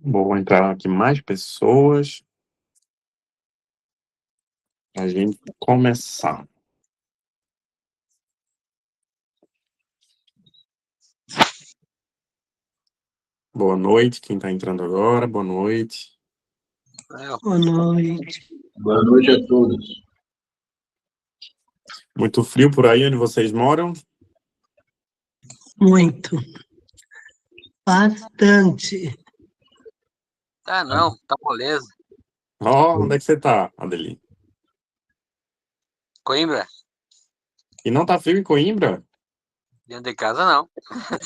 Vou entrar aqui mais pessoas para a gente começar. Boa noite, quem está entrando agora, boa noite. Boa noite. Boa noite a todos. Muito frio por aí onde vocês moram? Muito. Bastante. Ah, não, tá moleza. Onde é que você está, Adeline? Coimbra? E não tá frio em Coimbra? Dentro de casa, não.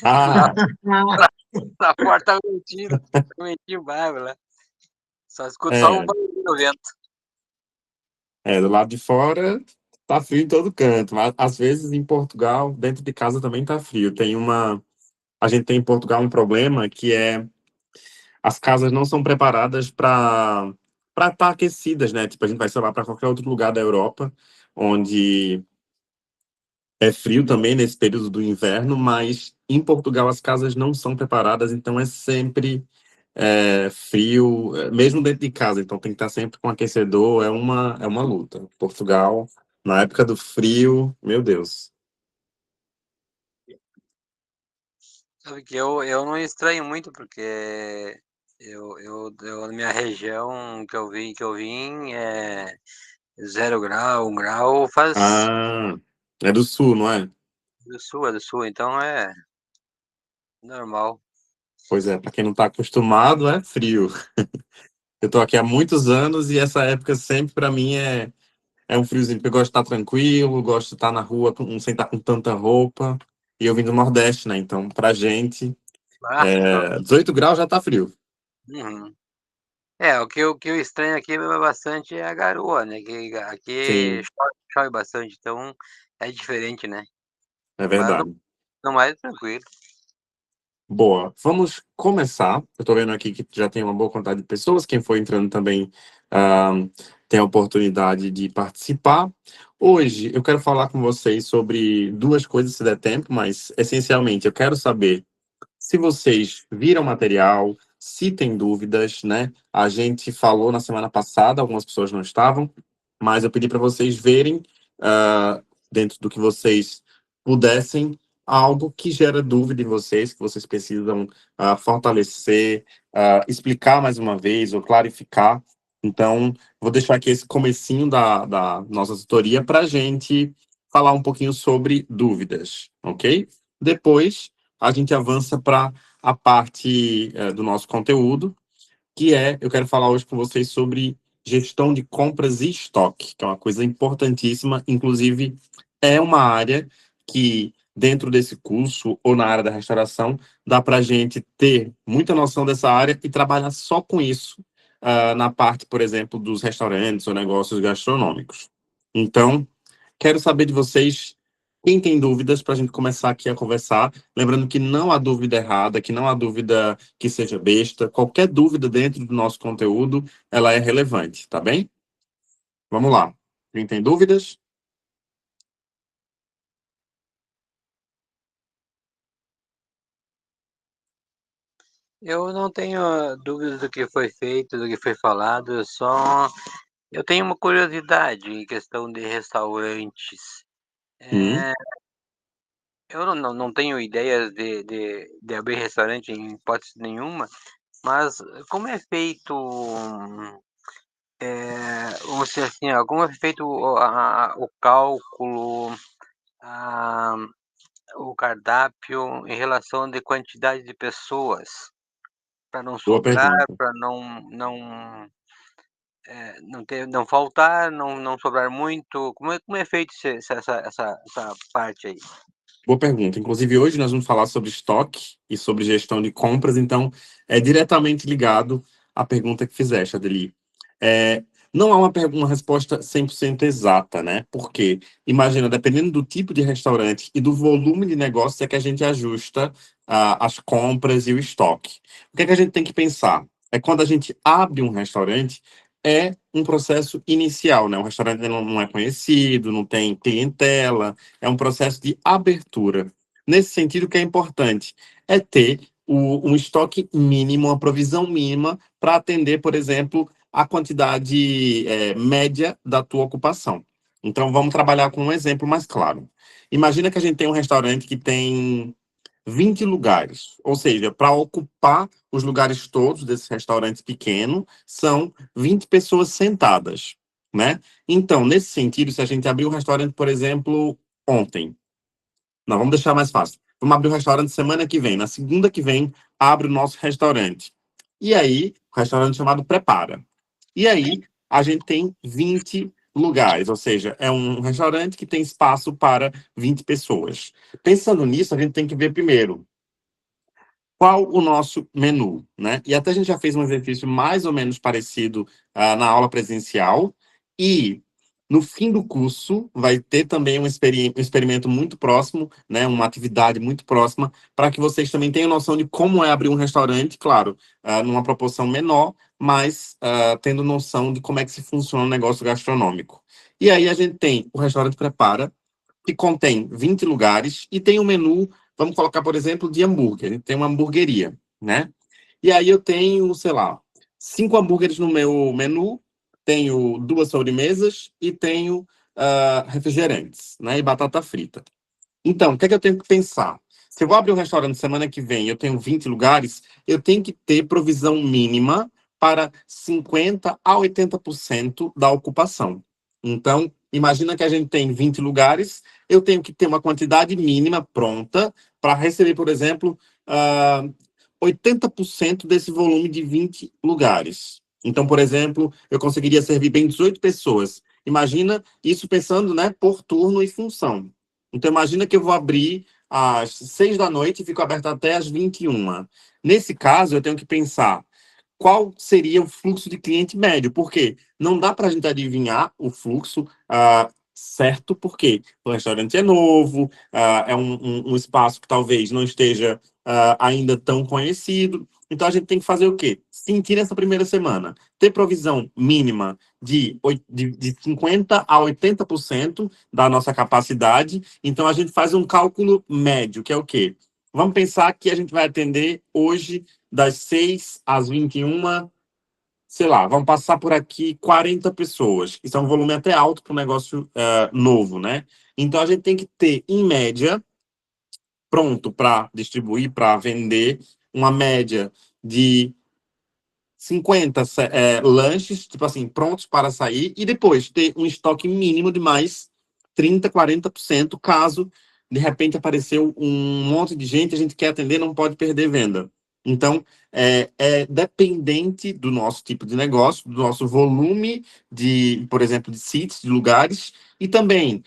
Ah, Na porta tá mentindo bárbaro lá. Só escuto só o barulho do vento. Do lado de fora tá frio em todo canto, mas às vezes em Portugal, dentro de casa também tá frio. A gente tem em Portugal um problema que é as casas não são preparadas para estar aquecidas, né? Tipo, a gente vai, sei lá, para qualquer outro lugar da Europa, onde é frio também nesse período do inverno, mas em Portugal as casas não são preparadas, então é sempre frio, mesmo dentro de casa, então tem que estar sempre com aquecedor, é uma luta. Portugal, na época do frio, meu Deus. Sabe que eu não estranho muito, porque na minha região que eu vim é 0 grau, 1 grau, faz Ah, é do sul, não é? do sul, então é normal. Pois é, para quem não está acostumado, é frio. Eu tô aqui há muitos anos e essa época sempre para mim é um friozinho, porque eu gosto de estar tranquilo, gosto de estar na rua sem estar com tanta roupa. E eu vim do Nordeste, né? Então, pra gente, Ah, não. 18 graus já tá frio. Uhum. O que eu estranho aqui bastante é a garoa, né? Que aqui Sim, chove bastante, então é diferente, né? é Mas verdade. não mais tranquilo. Boa, vamos começar. Eu tô vendo aqui que já tem uma boa quantidade de pessoas. Quem for entrando também ah, tem a oportunidade de participar. Hoje eu quero falar com vocês sobre duas coisas, se der tempo, mas essencialmente eu quero saber se vocês viram material, se tem dúvidas, né? A gente falou na semana passada, algumas pessoas não estavam, mas eu pedi para vocês verem, dentro do que vocês pudessem, algo que gera dúvida em vocês, que vocês precisam fortalecer, explicar mais uma vez ou clarificar. Então, vou deixar aqui esse comecinho da nossa tutoria para a gente falar um pouquinho sobre dúvidas, ok? Depois, a gente avança para a parte do nosso conteúdo, que eu quero falar hoje com vocês sobre gestão de compras e estoque, que é uma coisa importantíssima, inclusive é uma área que, dentro desse curso ou na área da restauração, dá para a gente ter muita noção dessa área e trabalhar só com isso, na parte, por exemplo, dos restaurantes ou negócios gastronômicos. Então, quero saber de vocês, quem tem dúvidas, para a gente começar aqui a conversar. Lembrando que não há dúvida errada, que não há dúvida que seja besta. Qualquer dúvida dentro do nosso conteúdo, ela é relevante, tá bem? Vamos lá. Quem tem dúvidas? Eu não tenho dúvidas do que foi feito, do que foi falado, eu tenho uma curiosidade em questão de restaurantes. Hum, Eu não tenho ideias de abrir restaurante em hipótese nenhuma, mas como é feito, vamos dizer assim, como é feito o cálculo, a, o cardápio em relação de quantidade de pessoas, para não boa sobrar, pergunta. para não faltar, não sobrar muito. Como é feito essa parte aí? Boa pergunta. Inclusive, hoje nós vamos falar sobre estoque e sobre gestão de compras, então é diretamente ligado à pergunta que fizeste, Adeli. É, não há uma resposta 100% exata, né? Porque, imagina, dependendo do tipo de restaurante e do volume de negócio, é que a gente ajusta as compras e o estoque. O que é que a gente tem que pensar? É quando a gente abre um restaurante, é um processo inicial, né? O restaurante não é conhecido, não tem clientela, é um processo de abertura. Nesse sentido, o que é importante é ter um estoque mínimo, uma provisão mínima para atender, por exemplo, a quantidade média da tua ocupação. Então, vamos trabalhar com um exemplo mais claro. Imagina que a gente tem um restaurante que tem 20 lugares, ou seja, para ocupar os lugares todos desse restaurante pequeno, são 20 pessoas sentadas, né? Então, nesse sentido, se a gente abrir um restaurante, por exemplo, ontem, não, vamos deixar mais fácil. Vamos abrir o restaurante semana que vem. Na segunda que vem, abre o nosso restaurante. E aí, o restaurante chamado Prepara. E aí, a gente tem 20 lugares, ou seja, é um restaurante que tem espaço para 20 pessoas. Pensando nisso, a gente tem que ver primeiro qual o nosso menu, né? E até a gente já fez um exercício mais ou menos parecido na aula presencial. E no fim do curso vai ter também um experimento muito próximo, né? Uma atividade muito próxima, para que vocês também tenham noção de como é abrir um restaurante, claro, numa proporção menor, mas tendo noção de como é que se funciona o negócio gastronômico. E aí a gente tem o restaurante Prepara, que contém 20 lugares e tem um menu, vamos colocar, por exemplo, de hambúrguer. A gente tem uma hamburgueria, né? E aí eu tenho, sei lá, 5 hambúrgueres no meu menu, tenho 2 sobremesas e tenho refrigerantes, né? E batata frita. Então, o que é que eu tenho que pensar? Se eu vou abrir um restaurante semana que vem e eu tenho 20 lugares, eu tenho que ter provisão mínima para 50% a 80% da ocupação. Então, imagina que a gente tem 20 lugares, eu tenho que ter uma quantidade mínima pronta para receber, por exemplo, 80% desse volume de 20 lugares. Então, por exemplo, eu conseguiria servir bem 18 pessoas. Imagina isso pensando, né, por turno e função. Então, imagina que eu vou abrir às 6 da noite e fico aberto até às 21. Nesse caso, eu tenho que pensar qual seria o fluxo de cliente médio, porque não dá para a gente adivinhar o fluxo certo, porque o restaurante é novo, é um espaço que talvez não esteja ainda tão conhecido. Então, a gente tem que fazer o quê? Sentir essa primeira semana. Ter provisão mínima de 50% a 80% da nossa capacidade. Então, a gente faz um cálculo médio, que é o quê? Vamos pensar que a gente vai atender hoje das 6 às 21, sei lá, vão passar por aqui 40 pessoas. Isso é um volume até alto para um negócio novo, né? Então, a gente tem que ter, em média, pronto para distribuir, para vender, uma média de 50 lanches, tipo assim, prontos para sair, e depois ter um estoque mínimo de mais 30%, 40%, caso de repente apareceu um monte de gente, a gente quer atender, não pode perder venda. Então, é dependente do nosso tipo de negócio, do nosso volume de, por exemplo, de seats, de lugares, e também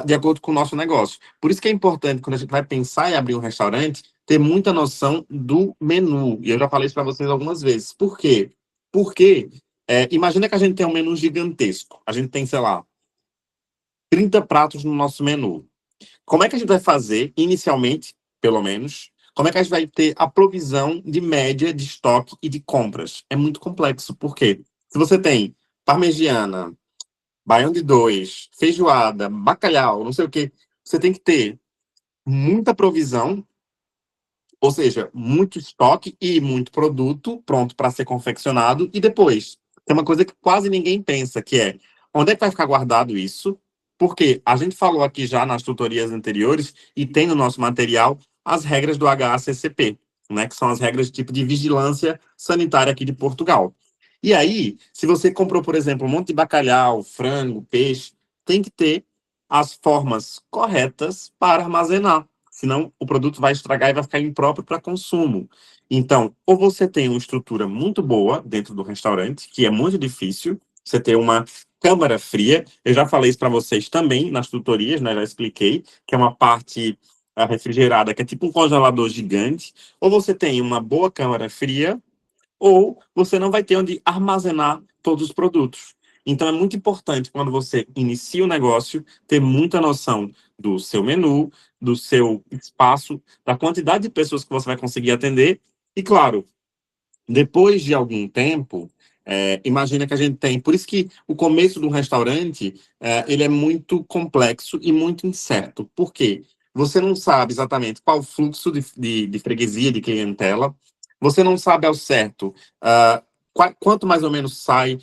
de acordo com o nosso negócio. Por isso que é importante, quando a gente vai pensar em abrir um restaurante, ter muita noção do menu. E eu já falei isso para vocês algumas vezes. Por quê? Porque imagina que a gente tem um menu gigantesco. A gente tem, sei lá, 30 pratos no nosso menu. Como é que a gente vai fazer, inicialmente, pelo menos, como é que a gente vai ter a provisão de média de estoque e de compras? É muito complexo. Por quê? Se você tem parmegiana, baião de dois, feijoada, bacalhau, não sei o quê, você tem que ter muita provisão, ou seja, muito estoque e muito produto pronto para ser confeccionado. E depois, tem uma coisa que quase ninguém pensa, que é onde é que vai ficar guardado isso? Porque a gente falou aqui já nas tutorias anteriores e tem no nosso material as regras do HACCP, né, que são as regras de tipo de vigilância sanitária aqui de Portugal. E aí, se você comprou, por exemplo, um monte de bacalhau, frango, peixe, tem que ter as formas corretas para armazenar. Senão, o produto vai estragar e vai ficar impróprio para consumo. Então, ou você tem uma estrutura muito boa dentro do restaurante, que é muito difícil, você ter uma câmara fria. Eu já falei isso para vocês também nas tutorias, né? Já expliquei, que é uma parte refrigerada, que é tipo um congelador gigante. Ou você tem uma boa câmara fria, ou você não vai ter onde armazenar todos os produtos. Então, é muito importante, quando você inicia o negócio, ter muita noção do seu menu, do seu espaço, da quantidade de pessoas que você vai conseguir atender. E, claro, depois de algum tempo, imagina que a gente tem... Por isso que o começo do restaurante, ele é muito complexo e muito incerto. Por quê? você não sabe exatamente qual o fluxo de freguesia, de clientela, você não sabe ao certo quanto mais ou menos sai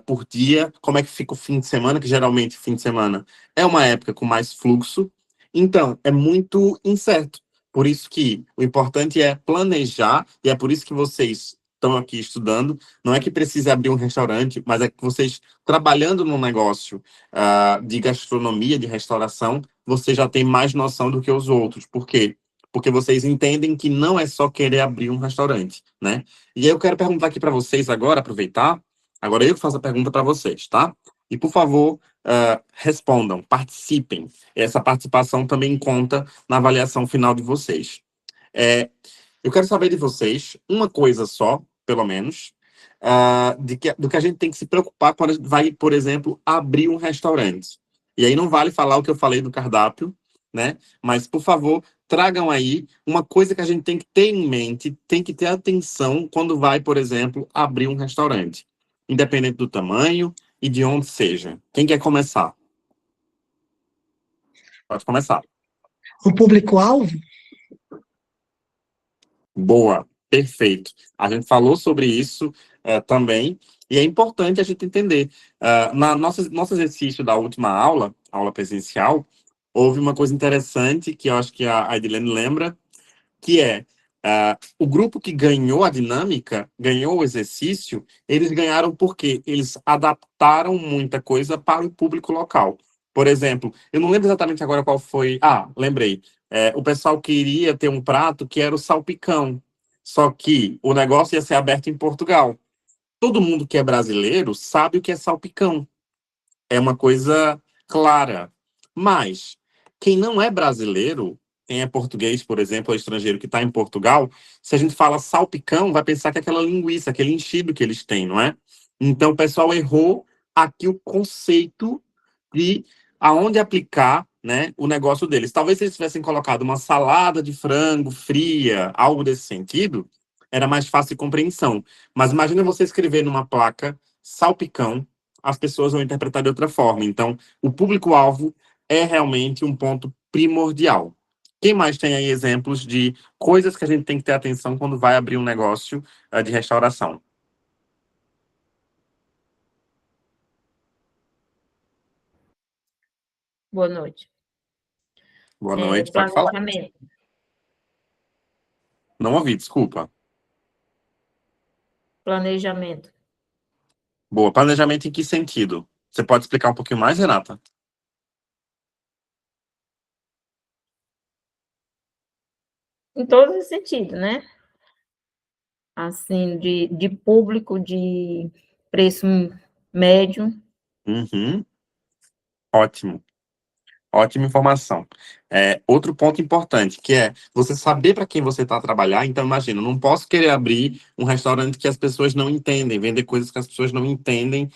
por dia, como é que fica o fim de semana, que geralmente fim de semana é uma época com mais fluxo, então é muito incerto. Por isso que o importante é planejar, e é por isso que vocês estão aqui estudando. Não é que precisa abrir um restaurante, mas é que vocês, trabalhando num negócio de gastronomia, de restauração, você já tem mais noção do que os outros. Por quê? Porque vocês entendem que não é só querer abrir um restaurante, né? E aí eu quero perguntar aqui para vocês agora, aproveitar. Agora eu que faço a pergunta para vocês, tá? E, por favor, respondam, participem. Essa participação também conta na avaliação final de vocês. Eu quero saber de vocês uma coisa só, pelo menos, do que a gente tem que se preocupar quando a gente vai, por exemplo, abrir um restaurante. E aí não vale falar o que eu falei do cardápio, né? Mas, por favor, tragam aí uma coisa que a gente tem que ter em mente, tem que ter atenção quando vai, por exemplo, abrir um restaurante. Independente do tamanho e de onde seja. Quem quer começar? Pode começar. O público-alvo? Boa, perfeito. A gente falou sobre isso também, e é importante a gente entender. Na nosso exercício da última aula presencial, houve uma coisa interessante que eu acho que a Edilene lembra, que é o grupo que ganhou a dinâmica, ganhou o exercício, eles ganharam porque eles adaptaram muita coisa para o público local. Por exemplo, eu não lembro exatamente agora qual foi. Ah, lembrei. O pessoal queria ter um prato que era o salpicão. Só que o negócio ia ser aberto em Portugal. Todo mundo que é brasileiro sabe o que é salpicão. É uma coisa clara. Mas quem não é brasileiro, quem é português, por exemplo, ou estrangeiro que está em Portugal, se a gente fala salpicão, vai pensar que é aquela linguiça, aquele enchido que eles têm, não é? Então o pessoal errou aqui o conceito de aonde aplicar, né, o negócio deles. Talvez se eles tivessem colocado uma salada de frango fria, algo desse sentido, era mais fácil de compreensão. Mas imagina você escrever numa placa salpicão, as pessoas vão interpretar de outra forma. Então, o público-alvo é realmente um ponto primordial. Quem mais tem aí exemplos de coisas que a gente tem que ter atenção quando vai abrir um negócio de restauração? Boa noite. Boa noite, pode falar. Planejamento. Não ouvi, desculpa. Planejamento. Boa, planejamento em que sentido? Você pode explicar um pouquinho mais, Renata? Em todos os sentidos, né? Assim, de público, de preço médio. Uhum. Ótimo. Ótima informação. Outro ponto importante, que é você saber para quem você está a trabalhar. Então, imagina, eu não posso querer abrir um restaurante que as pessoas não entendem, vender coisas que as pessoas não entendem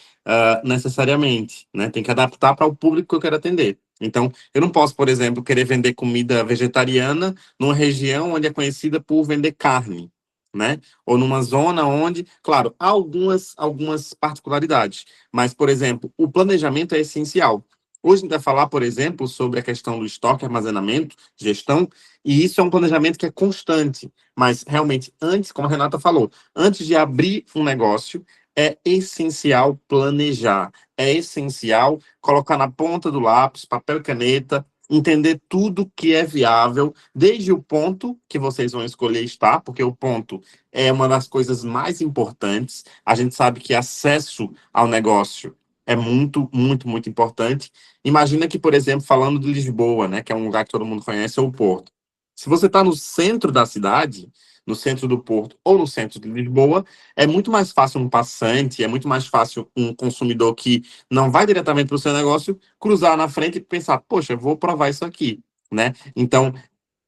necessariamente, né? Tem que adaptar para o público que eu quero atender. Então, eu não posso, por exemplo, querer vender comida vegetariana numa região onde é conhecida por vender carne, né? Ou numa zona onde, claro, há algumas particularidades, mas, por exemplo, o planejamento é essencial. Hoje a gente vai falar, por exemplo, sobre a questão do estoque, armazenamento, gestão, e isso é um planejamento que é constante. Mas, realmente, antes, como a Renata falou, antes de abrir um negócio, é essencial planejar. É essencial colocar na ponta do lápis, papel e caneta, entender tudo que é viável, desde o ponto que vocês vão escolher estar, porque o ponto é uma das coisas mais importantes. A gente sabe que acesso ao negócio é muito, muito, muito importante. Imagina que, por exemplo, falando de Lisboa, né, que é um lugar que todo mundo conhece, é o Porto. Se você está no centro da cidade, no centro do Porto ou no centro de Lisboa, é muito mais fácil um passante, é muito mais fácil um consumidor que não vai diretamente para o seu negócio cruzar na frente e pensar, poxa, eu vou provar isso aqui, né? Então,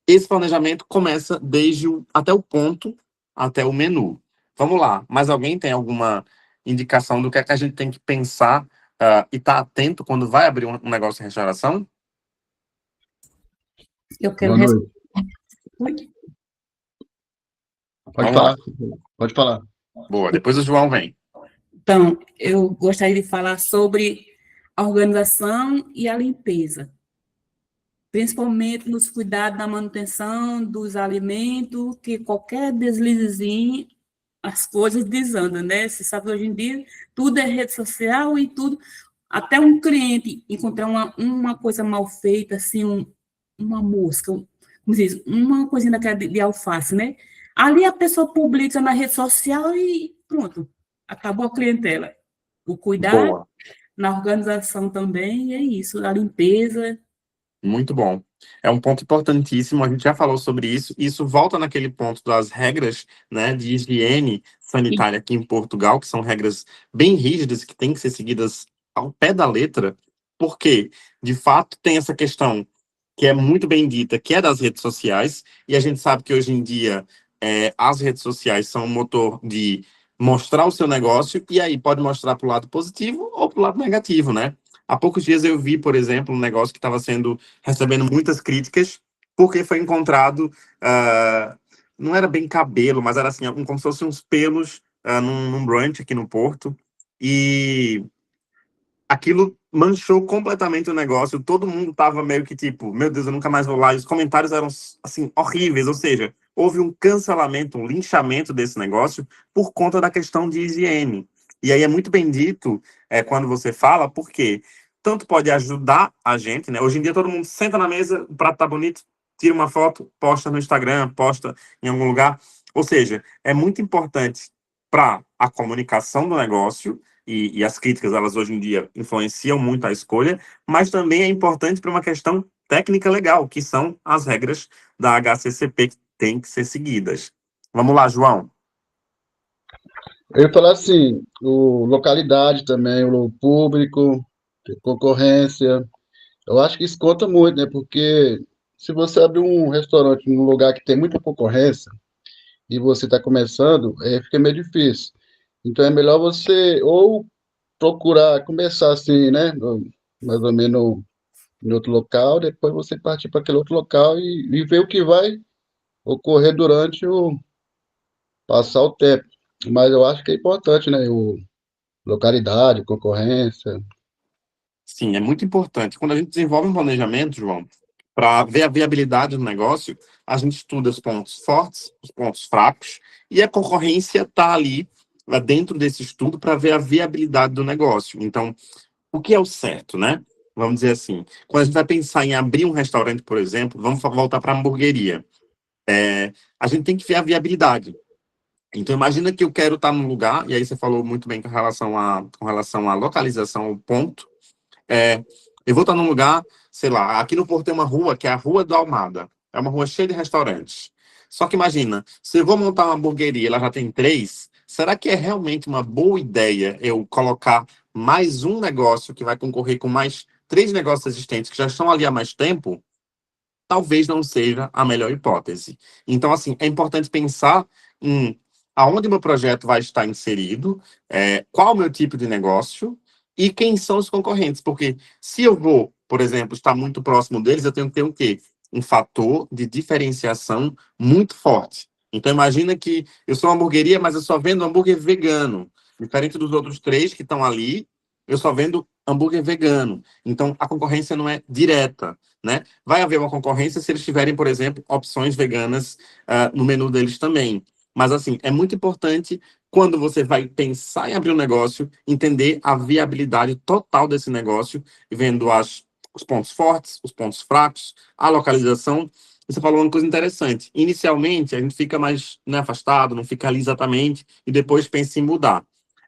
esse planejamento começa até o ponto, até o menu. Vamos lá, mais alguém tem alguma indicação do que é que a gente tem que pensar e estar atento quando vai abrir um negócio de restauração? Eu quero Boa noite. responder. Pode Vamos falar. lá. Pode falar. Boa, depois o João vem. Então, eu gostaria de falar sobre a organização e a limpeza. principalmente nos cuidados da manutenção dos alimentos, que qualquer deslizezinho, as coisas desandam, né? Você sabe, hoje em dia, tudo é rede social e tudo. Até um cliente encontrar uma coisa mal feita, assim, uma mosca, como se diz, uma coisinha daquela de alface, né? Ali a pessoa publica na rede social e pronto, acabou a clientela. O cuidado Boa. na organização também, é isso, a limpeza. Muito bom. É um ponto importantíssimo, a gente já falou sobre isso. Isso volta naquele ponto das regras, né, de higiene sanitária aqui em Portugal, que são regras bem rígidas, que têm que ser seguidas ao pé da letra, porque, de fato, tem essa questão que é muito bem dita, que é das redes sociais, e a gente sabe que hoje em dia as redes sociais são um motor de mostrar o seu negócio, e aí pode mostrar para o lado positivo ou para o lado negativo, né? Há poucos dias eu vi, por exemplo, um negócio que estava recebendo muitas críticas, porque foi encontrado, não era bem cabelo, mas era assim, como se fossem uns pelos num brunch aqui no Porto, e aquilo manchou completamente o negócio, todo mundo tava meio que tipo, meu Deus, eu nunca mais vou lá, e os comentários eram, assim, horríveis, ou seja, houve um cancelamento, um linchamento desse negócio por conta da questão de higiene. E aí é muito bem dito quando você fala, porque tanto pode ajudar a gente, né? Hoje em dia todo mundo senta na mesa, o prato tá bonito, tira uma foto, posta no Instagram, posta em algum lugar. Ou seja, é muito importante para a comunicação do negócio, e as críticas, elas hoje em dia influenciam muito a escolha, mas também é importante para uma questão técnica legal, que são as regras da HACCP que têm que ser seguidas. Vamos lá, João. Eu ia falar assim, o localidade também, o público, concorrência. Eu acho que isso conta muito, né? Porque se você abrir um restaurante num lugar que tem muita concorrência e você está começando, fica meio difícil. Então é melhor você ou procurar começar assim, né? Mais ou menos em outro local, depois você partir para aquele outro local e ver o que vai ocorrer durante o passar o tempo. Mas eu acho que é importante, né? O localidade, concorrência. Sim, é muito importante. Quando a gente desenvolve um planejamento, João, para ver a viabilidade do negócio, a gente estuda os pontos fortes, os pontos fracos, e a concorrência está ali, dentro desse estudo, para ver a viabilidade do negócio. Então, o que é o certo, né? Vamos dizer assim, quando a gente vai pensar em abrir um restaurante, por exemplo, vamos voltar para a hamburgueria. A gente tem que ver a viabilidade. Então, imagina que eu quero estar num lugar, e aí você falou muito bem com relação à localização, o ponto. Eu vou estar num lugar, sei lá, aqui no Porto tem uma rua que é a Rua do Almada. É uma rua cheia de restaurantes. Só que imagina, se eu vou montar uma hamburgueria, ela já tem 3, será que é realmente uma boa ideia eu colocar mais um negócio que vai concorrer com mais 3 negócios existentes que já estão ali há mais tempo? Talvez não seja a melhor hipótese. Então, assim, é importante pensar em aonde meu projeto vai estar inserido, qual o meu tipo de negócio e quem são os concorrentes. Porque se eu vou, por exemplo, estar muito próximo deles, eu tenho que ter o quê? Um fator de diferenciação muito forte. Então, imagina que eu sou uma hamburgueria, mas eu só vendo hambúrguer vegano. Diferente dos outros 3 que estão ali, eu só vendo hambúrguer vegano. Então, a concorrência não é direta, né? Vai haver uma concorrência se eles tiverem, por exemplo, opções veganas no menu deles também. Mas, assim, é muito importante, quando você vai pensar em abrir um negócio, entender a viabilidade total desse negócio, vendo os pontos fortes, os pontos fracos, a localização. Você falou uma coisa interessante. Inicialmente, a gente fica mais, né, afastado, não fica ali exatamente, e depois pensa em mudar.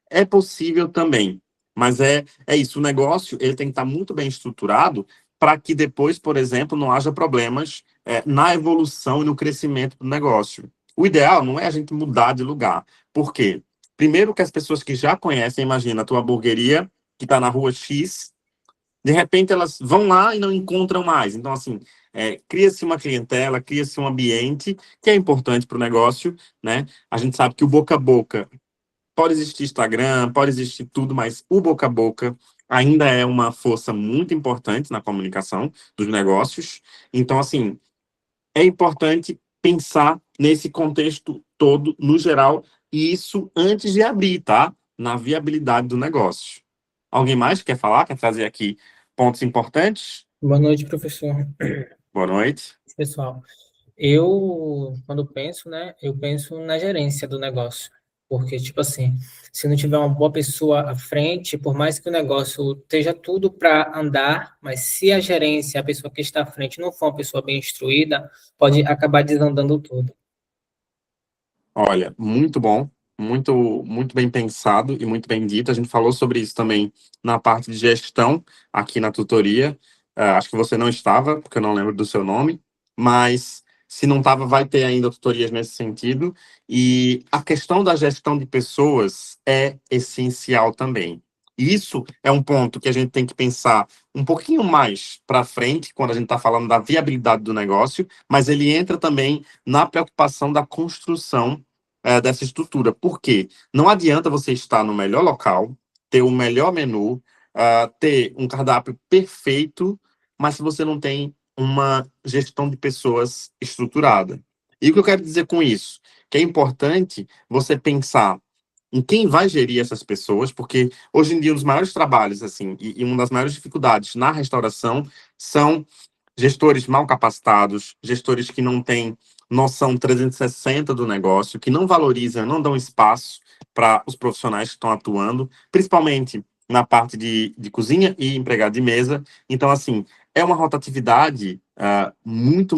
É possível também, mas é isso. O negócio ele tem que estar muito bem estruturado para que depois, por exemplo, não haja problemas na evolução e no crescimento do negócio. O ideal não é a gente mudar de lugar. Por quê? Primeiro que as pessoas que já conhecem, imagina a tua hamburgueria, que está na rua X, de repente elas vão lá e não encontram mais. Então, assim, cria-se uma clientela, cria-se um ambiente que é importante para o negócio, né? A gente sabe que o boca a boca pode existir Instagram, pode existir tudo, mas o boca a boca ainda é uma força muito importante na comunicação dos negócios. Então, assim, é importante pensar nesse contexto todo, no geral, e isso antes de abrir, tá? Na viabilidade do negócio. Alguém mais quer falar? Quer trazer aqui pontos importantes? Boa noite, professor. Boa noite. Pessoal, eu, quando penso, né, eu penso na gerência do negócio. Porque, tipo assim, se não tiver uma boa pessoa à frente, por mais que o negócio esteja tudo para andar, mas se a gerência, a pessoa que está à frente, não for uma pessoa bem instruída, pode acabar desandando tudo. Olha, muito bom, muito bem pensado e muito bem dito. A gente falou sobre isso também na parte de gestão aqui na tutoria. Acho que você não estava, porque eu não lembro do seu nome, mas se não estava, vai ter ainda tutorias nesse sentido. E a questão da gestão de pessoas é essencial também. E isso é um ponto que a gente tem que pensar um pouquinho mais para frente, quando a gente está falando da viabilidade do negócio, mas ele entra também na preocupação da construção dessa estrutura. Por quê? Não adianta você estar no melhor local, ter o melhor menu, ter um cardápio perfeito, mas se você não tem uma gestão de pessoas estruturada. E o que eu quero dizer com isso? Que é importante você pensar em quem vai gerir essas pessoas, porque hoje em dia um dos maiores trabalhos, assim, e uma das maiores dificuldades na restauração são gestores mal capacitados, gestores que não têm noção 360 do negócio, que não valorizam, não dão espaço para os profissionais que estão atuando, principalmente na parte de cozinha e empregado de mesa. Então, assim, é uma rotatividade muito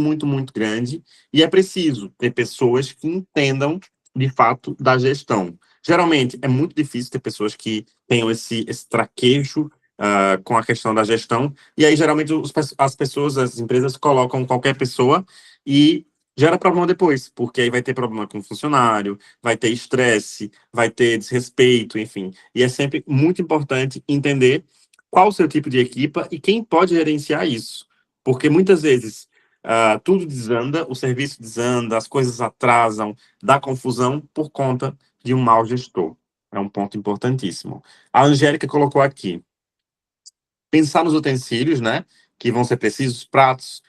grande e é preciso ter pessoas que entendam, de fato, da gestão. Geralmente, é muito difícil ter pessoas que tenham esse traquejo com a questão da gestão, e aí geralmente as pessoas, as empresas colocam qualquer pessoa e gera problema depois, porque aí vai ter problema com o funcionário, vai ter estresse, vai ter desrespeito, enfim. E é sempre muito importante entender qual o seu tipo de equipa e quem pode gerenciar isso. Porque muitas vezes tudo desanda, o serviço desanda, as coisas atrasam, dá confusão por conta de um mau gestor. É um ponto importantíssimo. A Angélica colocou aqui: pensar nos utensílios, né? Que vão ser precisos, pratos.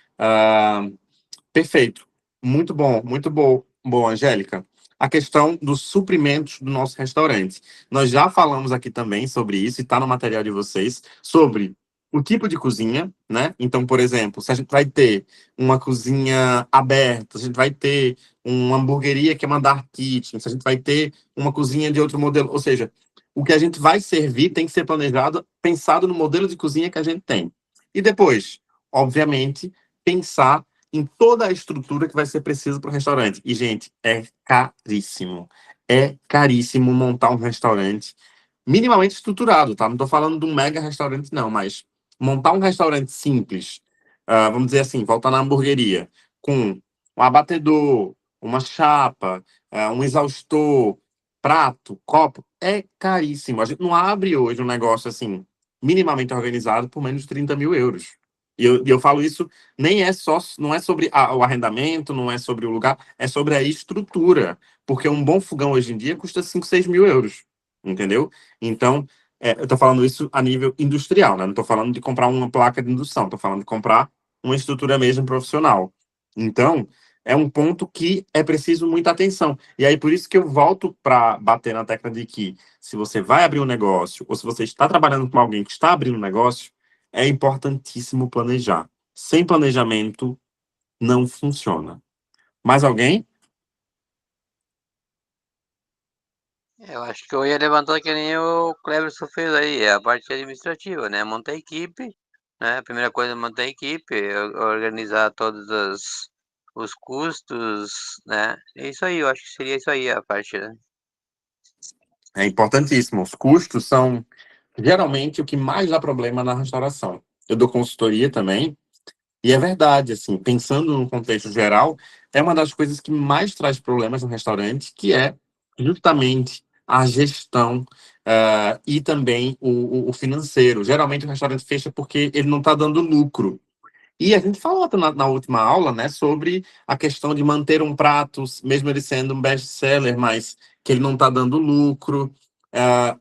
Perfeito. Muito bom, muito bom. Bom, Angélica. A questão dos suprimentos do nosso restaurante. Nós já falamos aqui também sobre isso, e está no material de vocês, sobre o tipo de cozinha, né? Então, por exemplo, se a gente vai ter uma cozinha aberta, se a gente vai ter uma hamburgueria que é uma dark kitchen, se a gente vai ter uma cozinha de outro modelo, ou seja, o que a gente vai servir tem que ser planejado, pensado no modelo de cozinha que a gente tem. E depois, obviamente, pensar em toda a estrutura que vai ser preciso para o restaurante. E, gente, é caríssimo. É caríssimo montar um restaurante minimamente estruturado, tá? Não estou falando de um mega restaurante, não, mas montar um restaurante simples, vamos dizer assim, voltar na hamburgueria, com um abatedor, uma chapa, um exaustor, prato, copo, é caríssimo. A gente não abre hoje um negócio assim, minimamente organizado, por menos de 30 mil euros. E eu falo isso, nem é só, não é sobre o arrendamento, não é sobre o lugar, é sobre a estrutura. Porque um bom fogão hoje em dia custa 5, 6 mil euros. Entendeu? Então, eu estou falando isso a nível industrial, né? Não estou falando de comprar uma placa de indução, estou falando de comprar uma estrutura mesmo profissional. Então, é um ponto que é preciso muita atenção. E aí, por isso que eu volto para bater na tecla de que, se você vai abrir um negócio, ou se você está trabalhando com alguém que está abrindo um negócio, é importantíssimo planejar. Sem planejamento, não funciona. Mais alguém? Eu acho que eu ia levantar que nem o Cleverson fez aí, é a parte administrativa, né? Montar a equipe, né? A primeira coisa é montar a equipe, organizar todos os custos, né? É isso aí, eu acho que seria isso aí a parte, né? É importantíssimo. Os custos são geralmente o que mais dá problema na restauração. Eu dou consultoria também, e é verdade, assim, pensando no contexto geral, é uma das coisas que mais traz problemas no restaurante, que é justamente a gestão e também o financeiro. Geralmente o restaurante fecha porque ele não está dando lucro. E a gente falou na última aula, né, sobre a questão de manter um prato, mesmo ele sendo um best-seller, mas que ele não está dando lucro.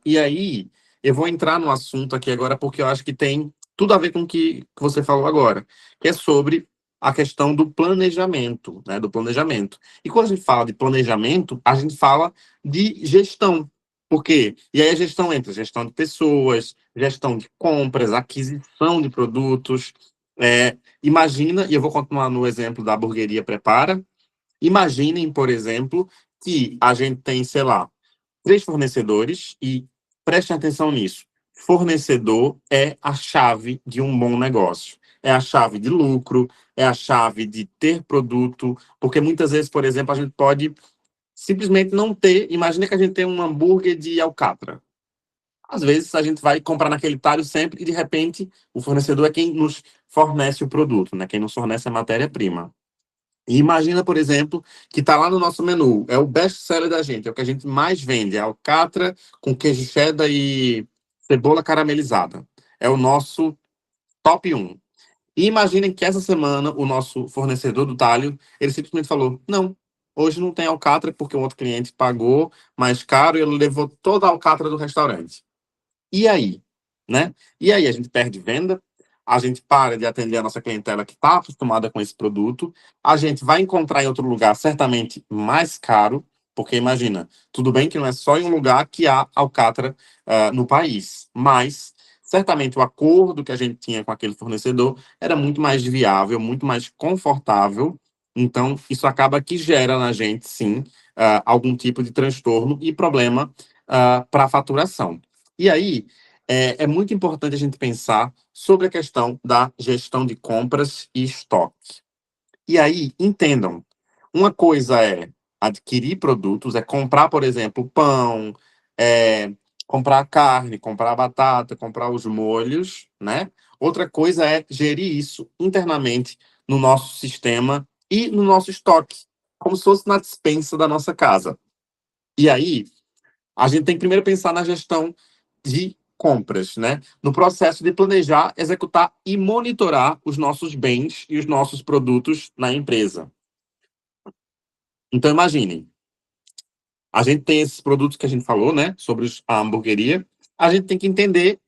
E aí, eu vou entrar no assunto aqui agora, porque eu acho que tem tudo a ver com o que você falou agora, que é sobre a questão do planejamento, né, do planejamento. E quando a gente fala de planejamento, a gente fala de gestão. Por quê? E aí a gestão entra gestão de pessoas, gestão de compras, aquisição de produtos, Imagina, e eu vou continuar no exemplo da hamburgueria Prepara. Imaginem, por exemplo, que a gente tem, sei lá, 3 fornecedores e prestem atenção nisso. Fornecedor é a chave de um bom negócio. É a chave de lucro, é a chave de ter produto, porque muitas vezes, por exemplo, a gente pode simplesmente não ter. Imagina que a gente tem um hambúrguer de alcatra. Às vezes a gente vai comprar naquele talho sempre e, de repente, o fornecedor é quem nos fornece o produto, né? Quem nos fornece a matéria-prima. E imagina, por exemplo, que está lá no nosso menu, é o best-seller da gente, é o que a gente mais vende, é alcatra com queijo cheddar e cebola caramelizada. É o nosso top 1. E imaginem que essa semana o nosso fornecedor do talho, ele simplesmente falou, não, hoje não tem alcatra porque um outro cliente pagou mais caro e ele levou toda a alcatra do restaurante. E aí? Né? E aí a gente perde venda, a gente para de atender a nossa clientela que está acostumada com esse produto, a gente vai encontrar em outro lugar certamente mais caro, porque imagina, tudo bem que não é só em um lugar que há alcatra no país, mas certamente o acordo que a gente tinha com aquele fornecedor era muito mais viável, muito mais confortável, então isso acaba que gera na gente, sim, algum tipo de transtorno e problema para a faturação. E aí, é muito importante a gente pensar sobre a questão da gestão de compras e estoque. E aí, entendam, uma coisa é adquirir produtos, é comprar, por exemplo, pão, comprar carne, comprar batata, comprar os molhos, né? Outra coisa é gerir isso internamente no nosso sistema e no nosso estoque, como se fosse na despensa da nossa casa. E aí, a gente tem que primeiro pensar na gestão de compras, né? No processo de planejar, executar e monitorar os nossos bens e os nossos produtos na empresa. Então, imaginem, a gente tem esses produtos que a gente falou, né? Sobre a hamburgueria. A gente tem que entender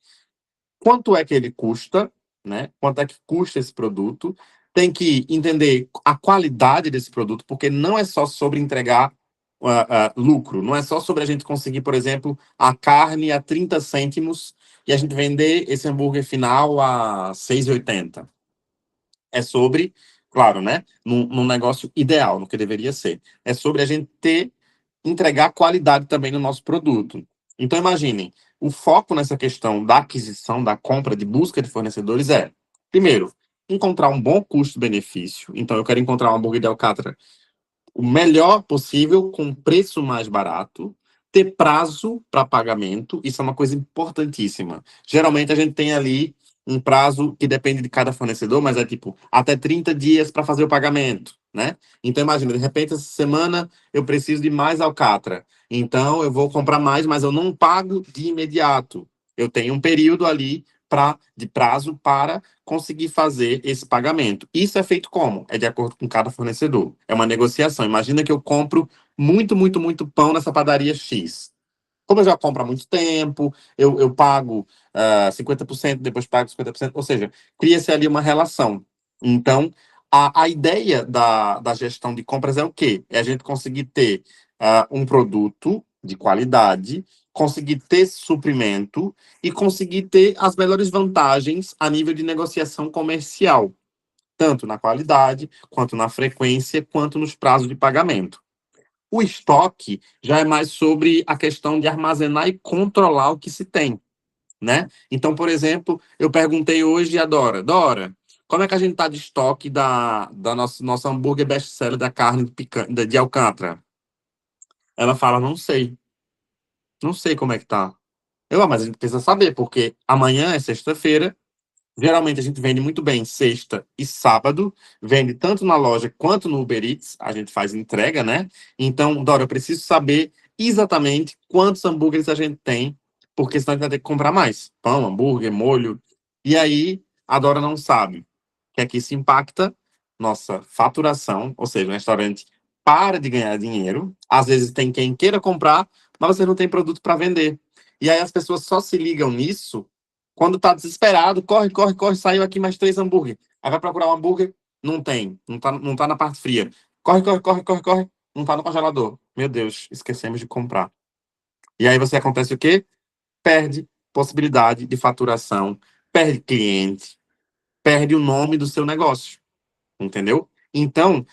quanto é que ele custa, né? Quanto é que custa esse produto. Tem que entender a qualidade desse produto, porque não é só sobre entregar lucro. Não é só sobre a gente conseguir, por exemplo, a carne a 30 cêntimos e a gente vender esse hambúrguer final a 6,80. É sobre, claro, né? Num negócio ideal, no que deveria ser. É sobre a gente entregar qualidade também no nosso produto. Então, imaginem, o foco nessa questão da aquisição, da compra, de busca de fornecedores é, primeiro, encontrar um bom custo-benefício. Então, eu quero encontrar um hambúrguer de alcatra o melhor possível, com preço mais barato, ter prazo para pagamento, isso é uma coisa importantíssima. Geralmente a gente tem ali um prazo que depende de cada fornecedor, mas é tipo até 30 dias para fazer o pagamento, né? Então imagina, de repente essa semana eu preciso de mais alcatra, então eu vou comprar mais, mas eu não pago de imediato. Eu tenho um período ali de prazo para conseguir fazer esse pagamento. Isso é feito como? É de acordo com cada fornecedor. É uma negociação. Imagina que eu compro muito, muito, muito pão nessa padaria X. Como eu já compro há muito tempo, eu pago 50%, depois pago 50%, ou seja, cria-se ali uma relação. Então, a ideia da gestão de compras é o quê? É a gente conseguir ter um produto de qualidade, conseguir ter suprimento e conseguir ter as melhores vantagens a nível de negociação comercial, tanto na qualidade, quanto na frequência, quanto nos prazos de pagamento. O estoque já é mais sobre a questão de armazenar e controlar o que se tem, né? Então, por exemplo, eu perguntei hoje a Dora, como é que a gente está de estoque da nossa hambúrguer best-seller da carne de alcatra? Ela fala, não sei como é que tá. Mas a gente precisa saber, porque amanhã é sexta-feira, geralmente a gente vende muito bem sexta e sábado, vende tanto na loja quanto no Uber Eats, a gente faz entrega, né? Então, Dora, eu preciso saber exatamente quantos hambúrgueres a gente tem, porque senão a gente vai ter que comprar mais. Pão, hambúrguer, molho. E aí, a Dora não sabe. Que é que isso impacta nossa faturação, ou seja, o restaurante para de ganhar dinheiro, às vezes tem quem queira comprar, mas você não tem produto para vender. E aí as pessoas só se ligam nisso quando tá desesperado, corre, saiu aqui mais 3 hambúrguer. Aí vai procurar um hambúrguer, não tem, não tá na parte fria. Corre, não tá no congelador. Meu Deus, esquecemos de comprar. E aí você acontece o quê? Perde possibilidade de faturação, perde cliente, perde o nome do seu negócio, entendeu? Então,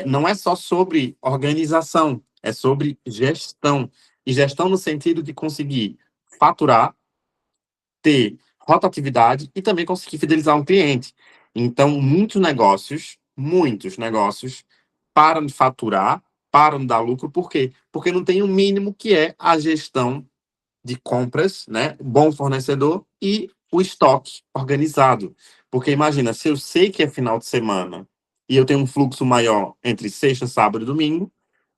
não é só sobre organização, é sobre gestão. E gestão no sentido de conseguir faturar, ter rotatividade e também conseguir fidelizar um cliente. Então, muitos negócios param de faturar, param de dar lucro. Por quê? Porque não tem o mínimo que é a gestão de compras, né? Bom fornecedor e o estoque organizado. Porque imagina, se eu sei que é final de semana e eu tenho um fluxo maior entre sexta, sábado e domingo,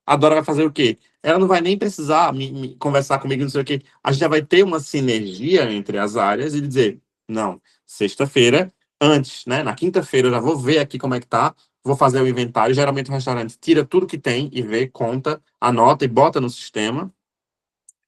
a Dora vai fazer o quê? Ela não vai nem precisar me conversar comigo, não sei o quê. A gente já vai ter uma sinergia entre as áreas e dizer, não, sexta-feira, antes, né? Na quinta-feira eu já vou ver aqui como é que tá, vou fazer o inventário. Geralmente o restaurante tira tudo que tem e vê, conta, anota e bota no sistema.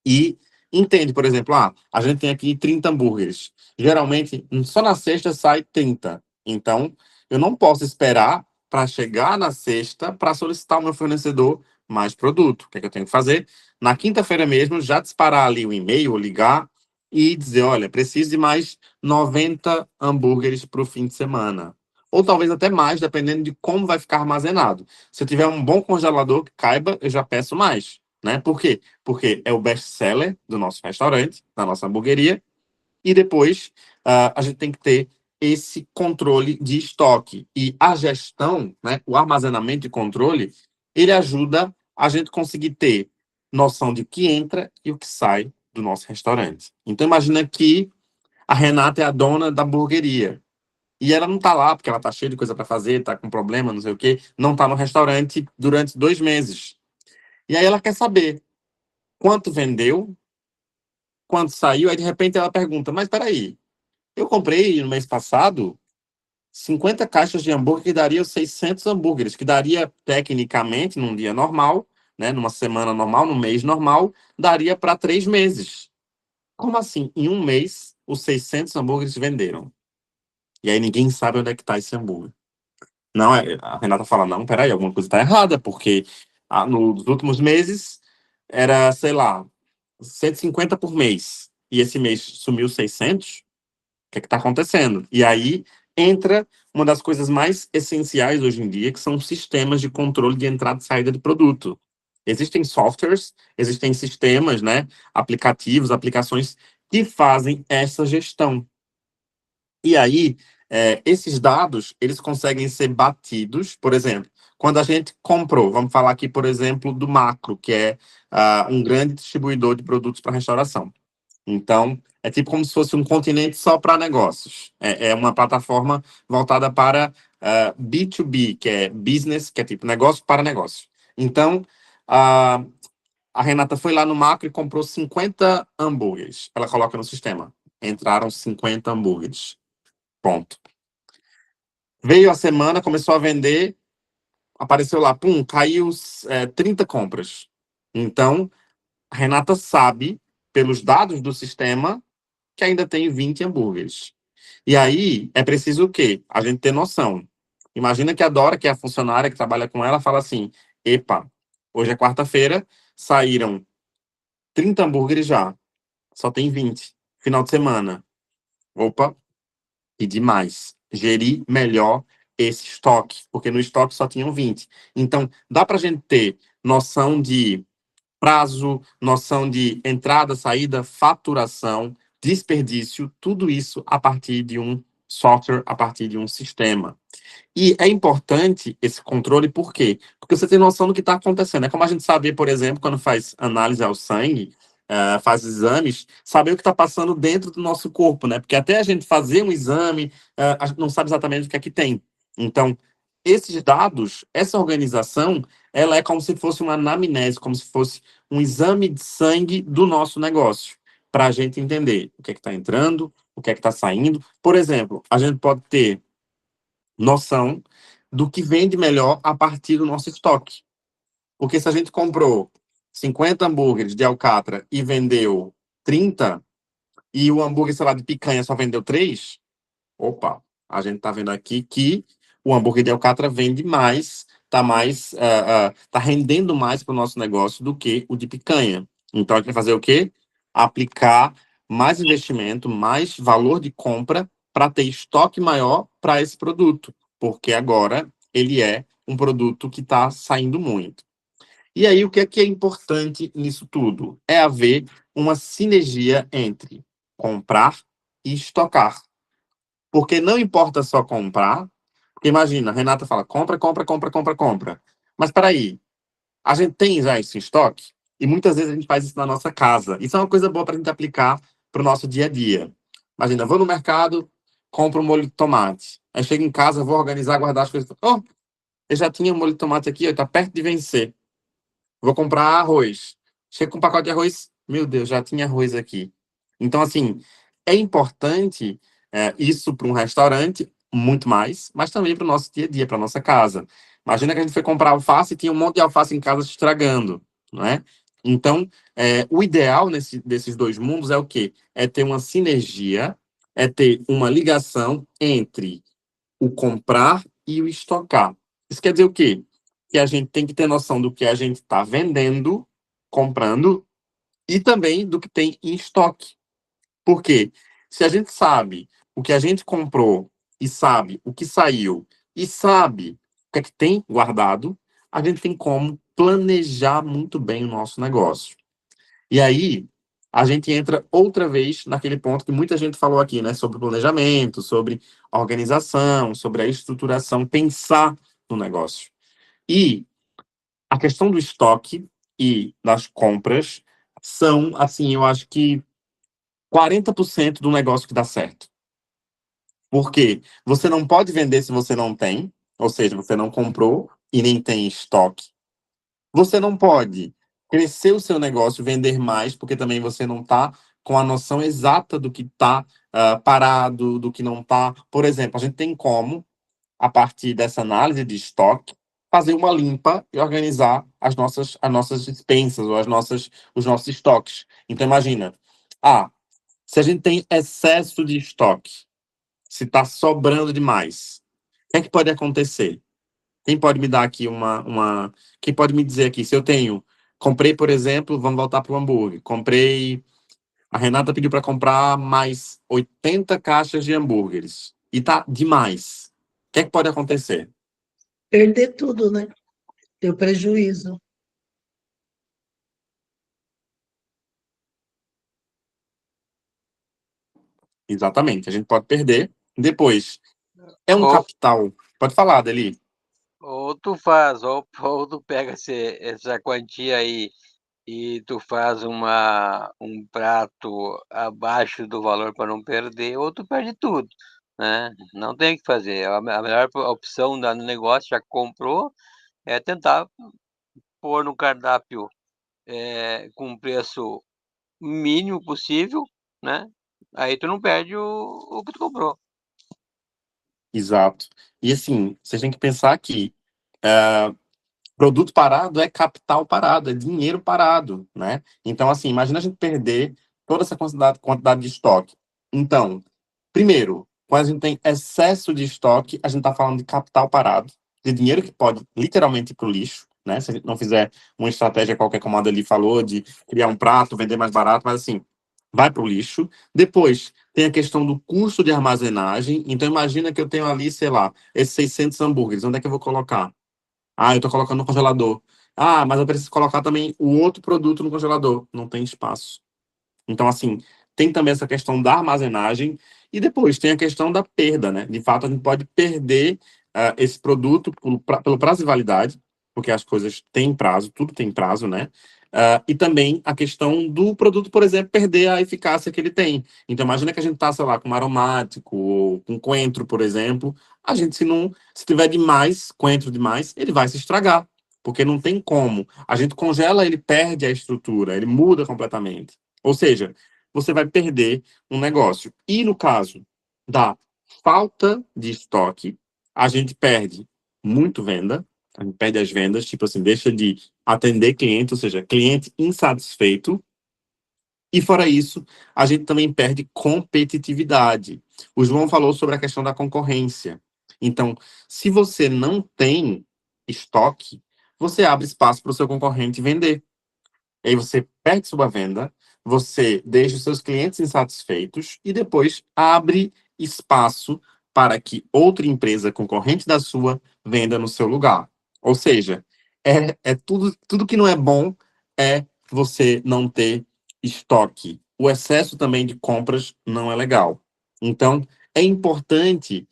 E entende, por exemplo, a gente tem aqui 30 hambúrgueres. Geralmente, só na sexta sai 30. Então, eu não posso esperar para chegar na sexta para solicitar ao meu fornecedor mais produto. O que é que eu tenho que fazer? Na quinta-feira mesmo, já disparar ali o e-mail, ou ligar e dizer, olha, preciso de mais 90 hambúrgueres para o fim de semana. Ou talvez até mais, dependendo de como vai ficar armazenado. Se eu tiver um bom congelador que caiba, eu já peço mais, né? Por quê? Porque é o best-seller do nosso restaurante, da nossa hamburgueria, e depois a gente tem que ter esse controle de estoque. E a gestão, né, o armazenamento e controle, ele ajuda a gente conseguir ter noção de o que entra e o que sai do nosso restaurante. Então, imagina que a Renata é a dona da hamburgueria. E ela não tá lá porque ela tá cheia de coisa para fazer, tá com problema, não sei o quê, não tá no restaurante durante 2 meses. E aí ela quer saber quanto vendeu, quanto saiu, aí de repente ela pergunta, mas peraí, eu comprei no mês passado 50 caixas de hambúrguer que daria os 600 hambúrgueres, que daria tecnicamente num dia normal, né, numa semana normal, num mês normal, daria para 3 meses. Como assim? Em um mês, os 600 hambúrgueres venderam. E aí ninguém sabe onde é que está esse hambúrguer. Não, a Renata fala, não, peraí, alguma coisa está errada, porque nos últimos meses era, sei lá, 150 por mês. E esse mês sumiu 600? O que é que está acontecendo? E aí entra uma das coisas mais essenciais hoje em dia, que são sistemas de controle de entrada e saída de produto. Existem softwares, existem sistemas, né, aplicativos, aplicações que fazem essa gestão. E aí, esses dados, eles conseguem ser batidos, por exemplo, quando a gente comprou, vamos falar aqui, por exemplo, do Macro, que é um grande distribuidor de produtos para restauração. Então, é tipo como se fosse um continente só para negócios. É uma plataforma voltada para B2B, que é business, que é tipo negócio para negócio. Então, a Renata foi lá no Macro e comprou 50 hambúrgueres. Ela coloca no sistema. Entraram 50 hambúrgueres. Ponto. Veio a semana, começou a vender, apareceu lá, pum, caiu 30 compras. Então, a Renata sabe, pelos dados do sistema, que ainda tem 20 hambúrgueres. E aí, é preciso o quê? A gente ter noção. Imagina que a Dora, que é a funcionária que trabalha com ela, fala assim, epa, hoje é quarta-feira, saíram 30 hambúrgueres já, só tem 20. Final de semana. Opa, e demais. Gerir melhor esse estoque, porque no estoque só tinham 20. Então, dá para a gente ter noção de prazo, noção de entrada, saída, faturação, desperdício, tudo isso a partir de um software, a partir de um sistema. E é importante esse controle, por quê? Porque você tem noção do que está acontecendo. É como a gente saber, por exemplo, quando faz análise ao sangue, faz exames, saber o que está passando dentro do nosso corpo, né? Porque até a gente fazer um exame, a gente não sabe exatamente o que é que tem. Então, esses dados, essa organização, ela é como se fosse uma anamnese, como se fosse um exame de sangue do nosso negócio, para a gente entender o que é que está entrando, o que é que está saindo. Por exemplo, a gente pode ter noção do que vende melhor a partir do nosso estoque. Porque se a gente comprou 50 hambúrgueres de alcatra e vendeu 30, e o hambúrguer, sei lá, de picanha só vendeu 3, opa, a gente está vendo aqui que o hambúrguer de alcatra vende mais, tá rendendo mais para o nosso negócio do que o de picanha. Então, a gente vai fazer o quê? Aplicar mais investimento, mais valor de compra para ter estoque maior para esse produto, porque agora ele é um produto que está saindo muito. E aí, o que é importante nisso tudo? É haver uma sinergia entre comprar e estocar. Porque não importa só comprar, porque imagina, a Renata fala, compra, compra, compra, compra, compra. Mas peraí, a gente tem já isso em estoque? E muitas vezes a gente faz isso na nossa casa. Isso é uma coisa boa para a gente aplicar para o nosso dia a dia. Imagina, vou no mercado, compro um molho de tomate. Aí chego em casa, vou organizar, guardar as coisas. Oh, eu já tinha um molho de tomate aqui, está perto de vencer. Vou comprar arroz. Chega com um pacote de arroz. Meu Deus, já tinha arroz aqui. Então, assim, é importante isso para um restaurante, muito mais, mas também para o nosso dia a dia, para nossa casa. Imagina que a gente foi comprar alface e tinha um monte de alface em casa se estragando, não é? Então, o ideal desses dois mundos é o quê? É ter uma sinergia, é ter uma ligação entre o comprar e o estocar. Isso quer dizer o quê? Que a gente tem que ter noção do que a gente está vendendo, comprando, e também do que tem em estoque. Por quê? Se a gente sabe o que a gente comprou e sabe o que saiu e sabe o que é que tem guardado, a gente tem como planejar muito bem o nosso negócio. E aí, a gente entra outra vez naquele ponto que muita gente falou aqui, né? Sobre planejamento, sobre organização, sobre a estruturação, pensar no negócio. E a questão do estoque e das compras são, assim, eu acho que 40% do negócio que dá certo. Porque você não pode vender se você não tem, ou seja, você não comprou e nem tem estoque. Você não pode crescer o seu negócio, vender mais, porque também você não está com a noção exata do que está parado, do que não está. Por exemplo, a gente tem como, a partir dessa análise de estoque, fazer uma limpa e organizar as nossas dispensas ou os nossos estoques. Então, imagina, se a gente tem excesso de estoque, se está sobrando demais, o que é que pode acontecer? Quem pode me dar aqui Quem pode me dizer aqui, se eu tenho... Comprei, por exemplo, vamos voltar para o hambúrguer. Comprei... A Renata pediu para comprar mais 80 caixas de hambúrgueres. E tá demais. O que é que pode acontecer? Perder tudo, né? Ter prejuízo. Exatamente. A gente pode perder. Depois, é um Ou, capital. Pode falar, Deli. ou tu faz, ou tu pega essa quantia aí e tu faz um prato abaixo do valor para não perder, ou tu perde tudo, né? Não tem o que fazer. A melhor opção no negócio, já que comprou, é tentar pôr no cardápio com um preço mínimo possível, né? Aí tu não perde o que tu comprou. Exato. E assim, vocês têm que pensar que produto parado é capital parado, é dinheiro parado, né? Então, assim, imagina a gente perder toda essa quantidade de estoque. Então, primeiro, quando a gente tem excesso de estoque, a gente está falando de capital parado, de dinheiro que pode literalmente ir para o lixo, né? Se a gente não fizer uma estratégia qualquer, como a Adeli falou, de criar um prato, vender mais barato, mas assim, vai para o lixo. Depois, tem a questão do custo de armazenagem. Então, imagina que eu tenho ali, sei lá, esses 600 hambúrgueres. Onde é que eu vou colocar? Eu tô colocando no congelador. Mas eu preciso colocar também o outro produto no congelador. Não tem espaço. Então, assim, tem também essa questão da armazenagem e depois tem a questão da perda, né? De fato, a gente pode perder esse produto pelo prazo de validade, porque as coisas têm prazo, tudo tem prazo, né? E também a questão do produto, por exemplo, perder a eficácia que ele tem. Então, imagina que a gente tá, sei lá, com um aromático ou com coentro, por exemplo. A gente, se tiver demais, coentro demais, ele vai se estragar, porque não tem como. A gente congela, ele perde a estrutura, ele muda completamente. Ou seja, você vai perder um negócio. E no caso da falta de estoque, a gente perde muito venda, a gente perde as vendas, tipo assim, deixa de atender cliente, ou seja, cliente insatisfeito. E fora isso, a gente também perde competitividade. O João falou sobre a questão da concorrência. Então, se você não tem estoque, você abre espaço para o seu concorrente vender. E aí você perde sua venda, você deixa os seus clientes insatisfeitos e depois abre espaço para que outra empresa concorrente da sua venda no seu lugar. Ou seja, é tudo que não é bom é você não ter estoque. O excesso também de compras não é legal. Então, é importante,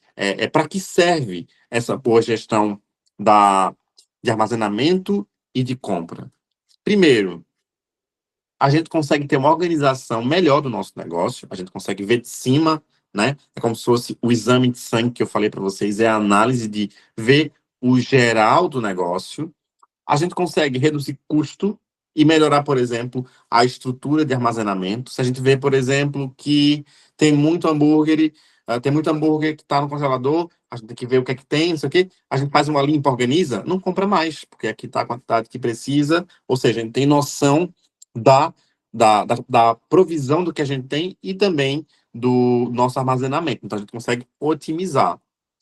para que serve essa boa gestão de armazenamento e de compra? Primeiro, a gente consegue ter uma organização melhor do nosso negócio, a gente consegue ver de cima, né? É como se fosse o exame de sangue que eu falei para vocês, é a análise de ver o geral do negócio. A gente consegue reduzir custo e melhorar, por exemplo, a estrutura de armazenamento. Se a gente vê, por exemplo, que tem muito hambúrguer que está no congelador, a gente tem que ver o que é que tem, não sei o quê. A gente faz uma limpa, organiza, não compra mais, porque aqui está a quantidade que precisa. Ou seja, a gente tem noção da provisão do que a gente tem e também do nosso armazenamento. Então, a gente consegue otimizar.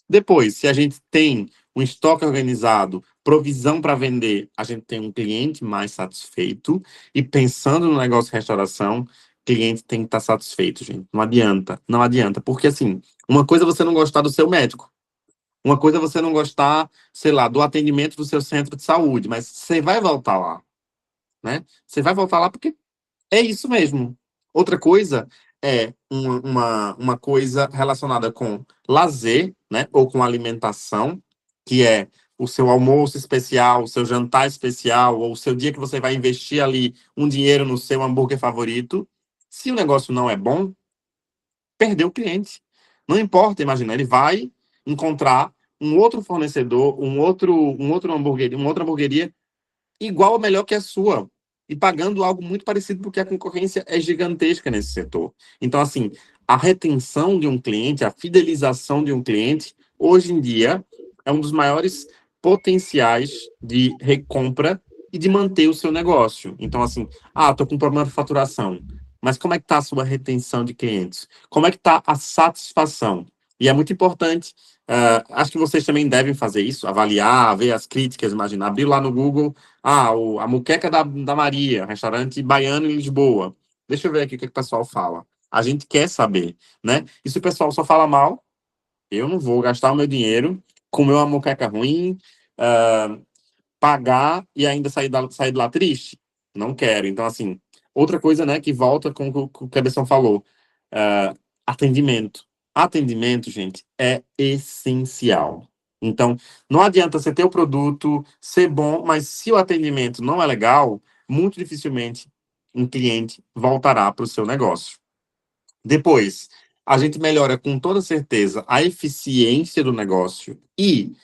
Depois, se a gente tem um estoque organizado, provisão para vender, a gente tem um cliente mais satisfeito. E pensando no negócio de restauração, o cliente tem que estar satisfeito, gente. Não adianta, não adianta. Porque, assim, uma coisa é você não gostar do seu médico. Uma coisa é você não gostar, sei lá, do atendimento do seu centro de saúde. Mas você vai voltar lá, né? Você vai voltar lá porque é isso mesmo. Outra coisa é uma coisa relacionada com lazer, né? Ou com alimentação, que é o seu almoço especial, o seu jantar especial, ou o seu dia que você vai investir ali um dinheiro no seu hambúrguer favorito. Se o negócio não é bom, perdeu o cliente. Não importa, imagina, ele vai encontrar um outro fornecedor, uma outra hamburgueria igual ou melhor que a sua, e pagando algo muito parecido, porque a concorrência é gigantesca nesse setor. Então, assim, a retenção de um cliente, a fidelização de um cliente, hoje em dia, é um dos maiores potenciais de recompra e de manter o seu negócio. Então, assim, estou com um problema de faturação, mas como é que está a sua retenção de clientes? Como é que está a satisfação? E é muito importante, acho que vocês também devem fazer isso, avaliar, ver as críticas, imaginar, abrir lá no Google, a Moqueca da Maria, restaurante baiano em Lisboa. Deixa eu ver aqui o que o pessoal fala. A gente quer saber, né? E se o pessoal só fala mal, eu não vou gastar o meu dinheiro, comer uma moqueca ruim, pagar e ainda sair de lá triste. Não quero. Então, assim, outra coisa, né, que volta com o que o Cleberson falou, atendimento. Atendimento, gente, é essencial. Então, não adianta você ter o produto, ser bom, mas se o atendimento não é legal, muito dificilmente um cliente voltará para o seu negócio. Depois, a gente melhora com toda certeza a eficiência do negócio e,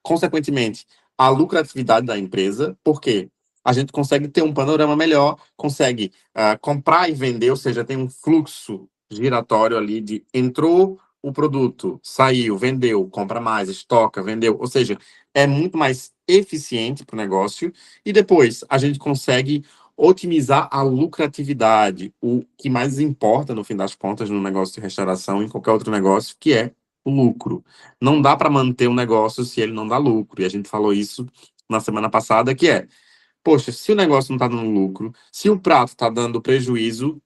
consequentemente, a lucratividade da empresa, porque a gente consegue ter um panorama melhor, consegue comprar e vender, ou seja, tem um fluxo giratório ali de entrou o produto, saiu, vendeu, compra mais, estoca, vendeu, ou seja, é muito mais eficiente para o negócio. E depois a gente consegue otimizar a lucratividade, o que mais importa, no fim das contas, no negócio de restauração e em qualquer outro negócio, que é o lucro. Não dá para manter um negócio se ele não dá lucro. E a gente falou isso na semana passada, que é, poxa, se o negócio não está dando lucro, se o prato está dando prejuízo,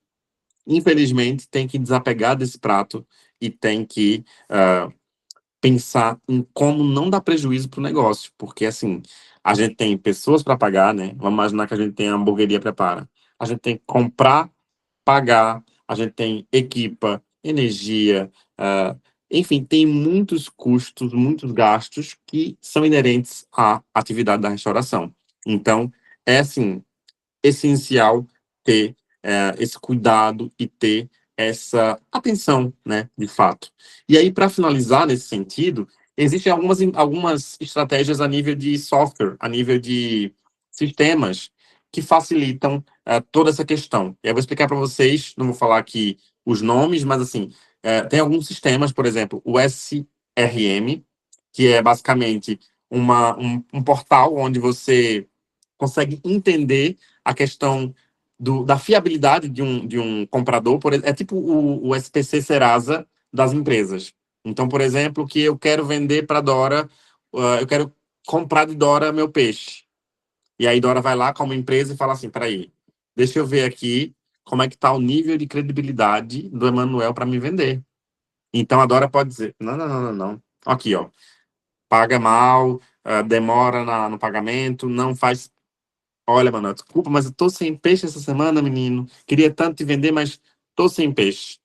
infelizmente, tem que desapegar desse prato e tem que pensar em como não dar prejuízo para o negócio, porque assim, a gente tem pessoas para pagar, né? Vamos imaginar que a gente tem a hamburgueria prepara. A gente tem que comprar, pagar, a gente tem equipa, energia, enfim, tem muitos custos, muitos gastos que são inerentes à atividade da restauração. Então, é assim, essencial ter esse cuidado e ter essa atenção, né, de fato. E aí, para finalizar nesse sentido, existem algumas estratégias a nível de software, a nível de sistemas, que facilitam toda essa questão. E eu vou explicar para vocês, não vou falar aqui os nomes, mas assim, tem alguns sistemas, por exemplo, o SRM, que é basicamente um portal onde você consegue entender a questão da fiabilidade de um comprador. É tipo o SPC Serasa das empresas. Então, por exemplo, que eu quero vender para Dora, eu quero comprar de Dora meu peixe. E aí Dora vai lá como empresa e fala assim, peraí, deixa eu ver aqui como é que está o nível de credibilidade do Emanuel para me vender. Então a Dora pode dizer, não. Aqui, ó, paga mal, demora no pagamento, não faz... Olha, Emanuel, desculpa, mas eu tô sem peixe essa semana, menino. Queria tanto te vender, mas tô sem peixe.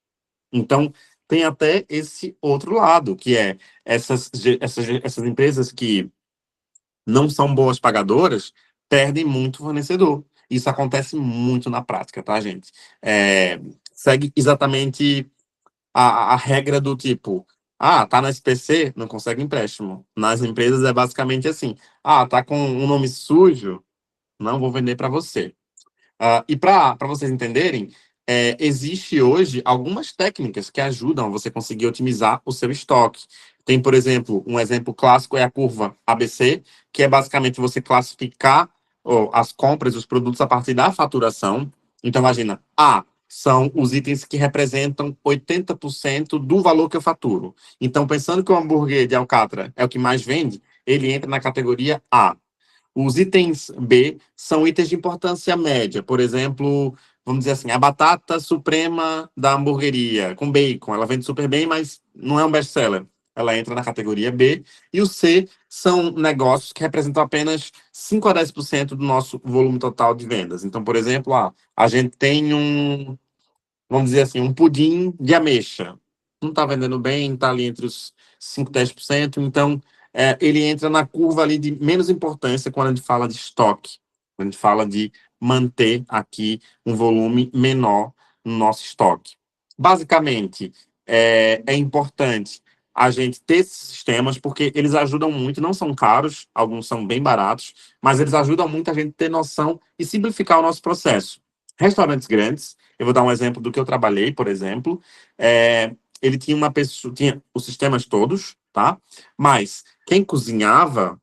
Então, tem até esse outro lado, que é essas empresas que não são boas pagadoras, perdem muito fornecedor. Isso acontece muito na prática, tá, gente? Segue exatamente a regra do tipo, tá na SPC, não consegue empréstimo. Nas empresas é basicamente assim, tá com um nome sujo, não vou vender para você. E para vocês entenderem, existe hoje algumas técnicas que ajudam você conseguir otimizar o seu estoque. Tem, por exemplo, um exemplo clássico é a curva ABC, que é basicamente você classificar as compras, os produtos a partir da faturação. Então, imagina, são os itens que representam 80% do valor que eu faturo. Então, pensando que o hambúrguer de alcatra é o que mais vende, ele entra na categoria A. Os itens B são itens de importância média. Por exemplo, vamos dizer assim, a batata suprema da hamburgueria, com bacon. Ela vende super bem, mas não é um best-seller. Ela entra na categoria B. E o C são negócios que representam apenas 5 a 10% do nosso volume total de vendas. Então, por exemplo, a gente tem vamos dizer assim, um pudim de ameixa. Não está vendendo bem, está ali entre os 5 e 10%. Então, ele entra na curva ali de menos importância quando a gente fala de estoque. Quando a gente fala de manter aqui um volume menor no nosso estoque. Basicamente, é importante a gente ter esses sistemas, porque eles ajudam muito, não são caros, alguns são bem baratos, mas eles ajudam muito a gente ter noção e simplificar o nosso processo. Restaurantes grandes, eu vou dar um exemplo do que eu trabalhei, por exemplo, ele tinha uma pessoa, tinha os sistemas todos, tá? Mas quem cozinhava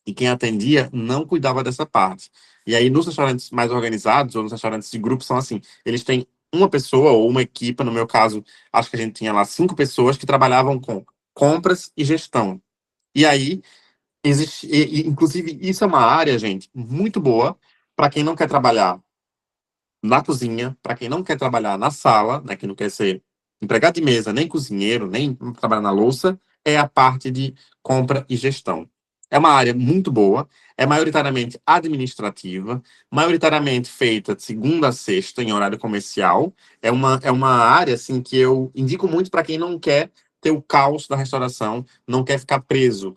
e quem atendia não cuidava dessa parte. E aí, nos restaurantes mais organizados, ou nos restaurantes de grupo, são assim, eles têm uma pessoa ou uma equipe, no meu caso, acho que a gente tinha lá 5 pessoas que trabalhavam com compras e gestão. E aí, inclusive, isso é uma área, gente, muito boa para quem não quer trabalhar na cozinha, para quem não quer trabalhar na sala, né, que não quer ser empregado de mesa, nem cozinheiro, nem trabalhar na louça, é a parte de compra e gestão. É uma área muito boa, é maioritariamente administrativa, maioritariamente feita de segunda a sexta, em horário comercial. É uma área assim, que eu indico muito para quem não quer ter o caos da restauração, não quer ficar preso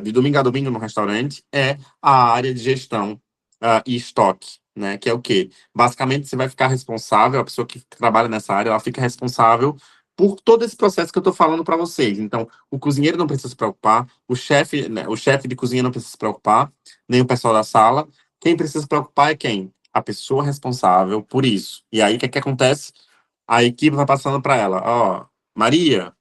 de domingo a domingo no restaurante, é a área de gestão e estoque, né? Que é o quê? Basicamente, você vai ficar responsável, a pessoa que trabalha nessa área, ela fica responsável por todo esse processo que eu estou falando para vocês. Então, o cozinheiro não precisa se preocupar, o chefe, né, o chefe de cozinha não precisa se preocupar, nem o pessoal da sala. Quem precisa se preocupar é quem? A pessoa responsável por isso. E aí, o que acontece? A equipe vai passando para ela, Maria,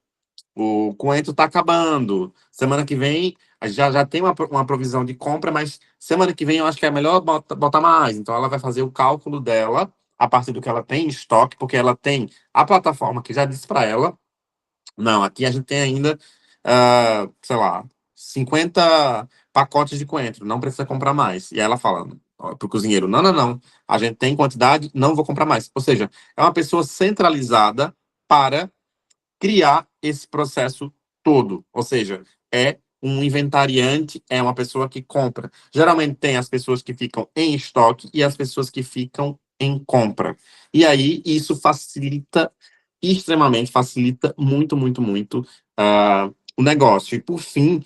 o coentro está acabando. Semana que vem já tem uma provisão de compra, mas semana que vem eu acho que é melhor botar mais. Então ela vai fazer o cálculo dela a partir do que ela tem em estoque, porque ela tem a plataforma que já disse para ela, não, aqui a gente tem ainda, sei lá, 50 pacotes de coentro, não precisa comprar mais. E aí ela fala para o cozinheiro, não, a gente tem quantidade, não vou comprar mais. Ou seja, é uma pessoa centralizada para criar esse processo todo. Ou seja, é um inventariante, é uma pessoa que compra. Geralmente tem as pessoas que ficam em estoque e as pessoas que ficam em compra. E aí isso facilita, extremamente facilita muito o negócio. E por fim,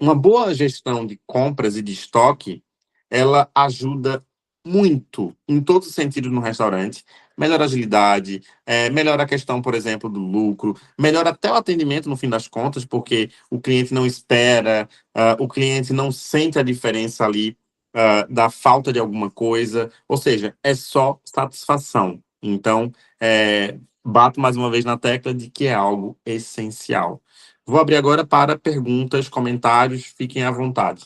uma boa gestão de compras e de estoque, ela ajuda muito, em todos os sentidos no restaurante, melhora a agilidade, melhora a questão, por exemplo, do lucro, melhora até o atendimento no fim das contas, porque o cliente não espera, o cliente não sente a diferença ali da falta de alguma coisa, ou seja, é só satisfação. Então, bato mais uma vez na tecla de que é algo essencial. Vou abrir agora para perguntas, comentários, fiquem à vontade.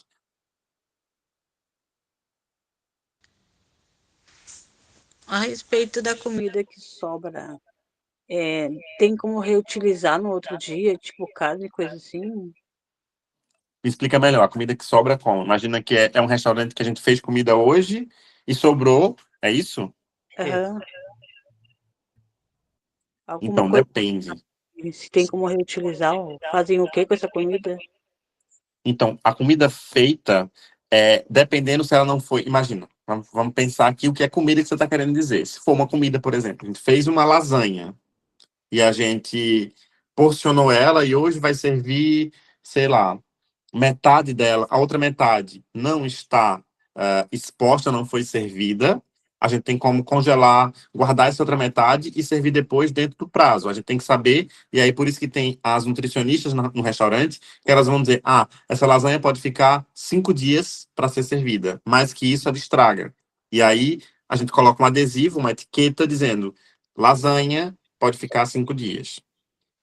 A respeito da comida que sobra, tem como reutilizar no outro dia, tipo carne e coisa assim? Me explica melhor, a comida que sobra como? Imagina que é um restaurante que a gente fez comida hoje e sobrou, é isso? Aham. Alguma Então, coisa, depende. se tem como reutilizar, ou fazem o que com essa comida? Então, a comida feita, dependendo se ela não foi. Imagina, vamos pensar aqui o que é comida que você está querendo dizer. Se for uma comida, por exemplo, a gente fez uma lasanha e a gente porcionou ela e hoje vai servir, sei lá, metade dela, a outra metade não está exposta, não foi servida. A gente tem como congelar, guardar essa outra metade e servir depois dentro do prazo. A gente tem que saber, e aí por isso que tem as nutricionistas no restaurante, que elas vão dizer: essa lasanha pode ficar 5 dias para ser servida, mais que isso ela estraga. E aí a gente coloca um adesivo, uma etiqueta dizendo: lasanha pode ficar 5 dias.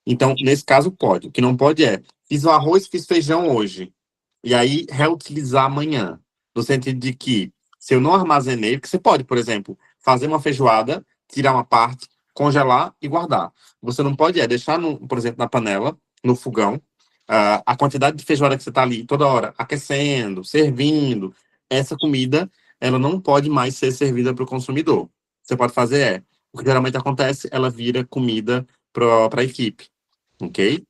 Então, nesse caso, pode. O que não pode é: fiz o arroz, fiz feijão hoje. E aí, reutilizar amanhã. No sentido de que, se eu não armazenei, porque você pode, por exemplo, fazer uma feijoada, tirar uma parte, congelar e guardar. Você não pode deixar, por exemplo, na panela, no fogão, a quantidade de feijoada que você está ali toda hora aquecendo, servindo. Essa comida, ela não pode mais ser servida para o consumidor. Você pode fazer o que geralmente acontece, ela vira comida para a equipe, ok?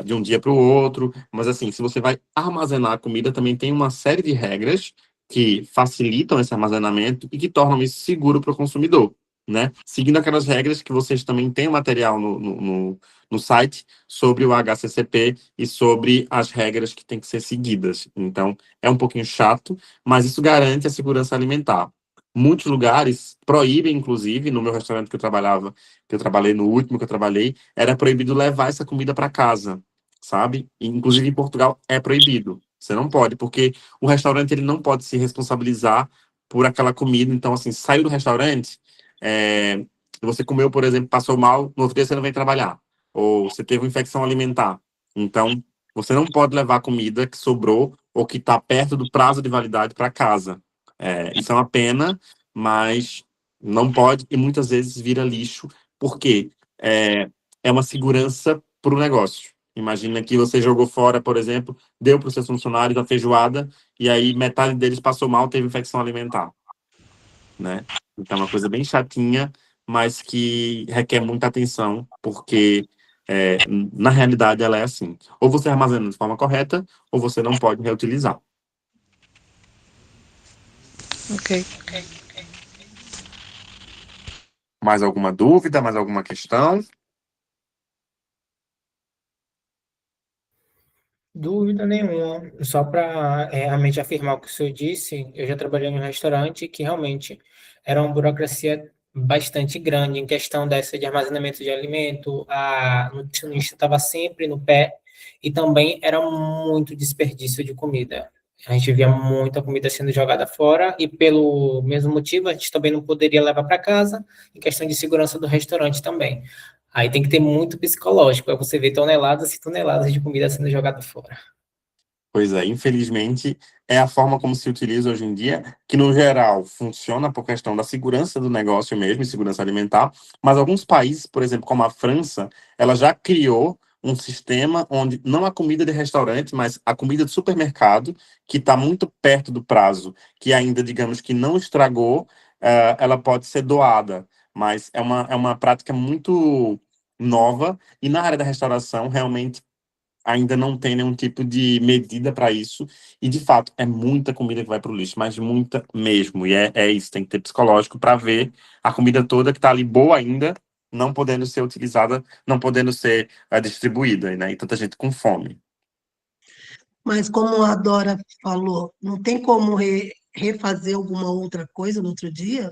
De um dia para o outro, mas assim, se você vai armazenar a comida, também tem uma série de regras que facilitam esse armazenamento e que tornam isso seguro para o consumidor, né? Seguindo aquelas regras que vocês também têm o material no site sobre o HACCP e sobre as regras que têm que ser seguidas. Então, é um pouquinho chato, mas isso garante a segurança alimentar. Muitos lugares proíbem, inclusive, no meu restaurante que eu trabalhei no último que eu trabalhei, era proibido levar essa comida para casa, sabe? Inclusive em Portugal é proibido. Você não pode, porque o restaurante ele não pode se responsabilizar por aquela comida. Então, assim, saiu do restaurante, você comeu, por exemplo, passou mal, no outro dia você não vem trabalhar. Ou você teve uma infecção alimentar. Então, você não pode levar comida que sobrou ou que está perto do prazo de validade para casa. Isso é uma pena, mas não pode e muitas vezes vira lixo, porque é uma segurança para o negócio. Imagina que você jogou fora, por exemplo, deu para os seus funcionários a feijoada e aí metade deles passou mal, teve infecção alimentar, né? Então é uma coisa bem chatinha, mas que requer muita atenção, porque na realidade ela é assim. Ou você armazena de forma correta, ou você não pode reutilizar. Ok. Mais alguma dúvida, mais alguma questão? Dúvida nenhuma. Só para realmente afirmar o que o senhor disse, eu já trabalhei em um restaurante que realmente era uma burocracia bastante grande em questão dessa de armazenamento de alimento, a nutricionista estava sempre no pé e também era muito desperdício de comida. A gente via muita comida sendo jogada fora e pelo mesmo motivo a gente também não poderia levar para casa, em questão de segurança do restaurante também. Aí tem que ter muito psicológico para você ver toneladas e toneladas de comida sendo jogada fora. Pois é, infelizmente, é a forma como se utiliza hoje em dia, que no geral funciona por questão da segurança do negócio mesmo, e segurança alimentar, mas alguns países, por exemplo, como a França, ela já criou um sistema onde não a comida de restaurante, mas a comida de supermercado, que está muito perto do prazo, que ainda, digamos que não estragou, ela pode ser doada, mas é uma prática muito nova, e na área da restauração, realmente, ainda não tem nenhum tipo de medida para isso. E, de fato, é muita comida que vai para o lixo, mas muita mesmo. E é isso, tem que ter psicológico para ver a comida toda que está ali boa ainda, não podendo ser utilizada, não podendo ser distribuída, né? E tanta gente com fome. Mas como a Dora falou, não tem como refazer alguma outra coisa no outro dia?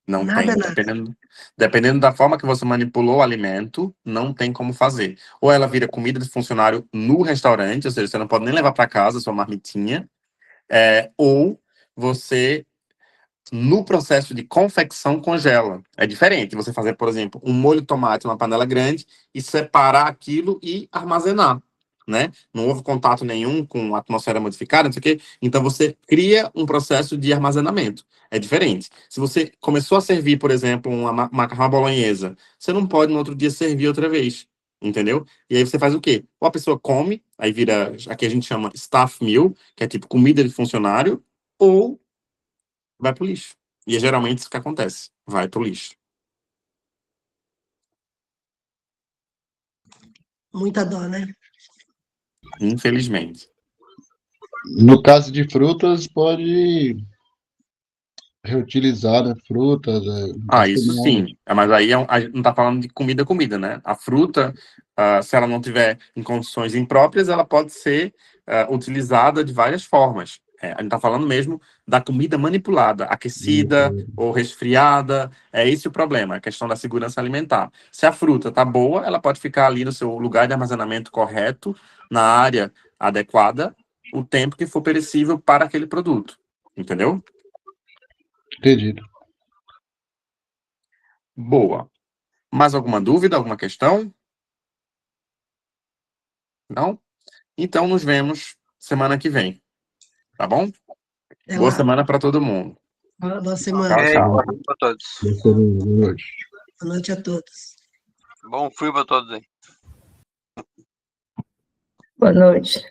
Não Nada, tem. nada. Dependendo da forma que você manipulou o alimento, não tem como fazer. Ou ela vira comida de funcionário no restaurante, ou seja, você não pode nem levar para casa sua marmitinha, ou você no processo de confecção congela. É diferente você fazer, por exemplo, um molho de tomate numa panela grande e separar aquilo e armazenar, né? Não houve contato nenhum com a atmosfera modificada, não sei o quê. Então você cria um processo de armazenamento. É diferente. Se você começou a servir, por exemplo, uma macarrão à bolonhesa, você não pode no outro dia servir outra vez. Entendeu? E aí você faz o quê? Ou a pessoa come, aí vira, aqui a gente chama staff meal, que é tipo comida de funcionário, ou vai pro lixo. E é geralmente isso que acontece. Vai pro lixo. Muita dó, né? Infelizmente. No caso de frutas, pode reutilizar, né? Frutas, Isso sim. Mas aí a gente não está falando de comida, né? A fruta, se ela não tiver em condições impróprias, ela pode ser utilizada de várias formas. A gente está falando mesmo da comida manipulada, aquecida ou resfriada. É esse o problema, a questão da segurança alimentar. Se a fruta está boa, ela pode ficar ali no seu lugar de armazenamento correto, na área adequada, o tempo que for perecível para aquele produto. Entendeu? Entendido. Boa. Mais alguma dúvida, alguma questão? Não? Então nos vemos semana que vem. Tá bom? Até Boa lá. semana para todo mundo. Boa semana. Tchau, tchau. Boa noite para todos. Boa noite. Boa noite a todos. Bom frio para todos aí. Boa noite.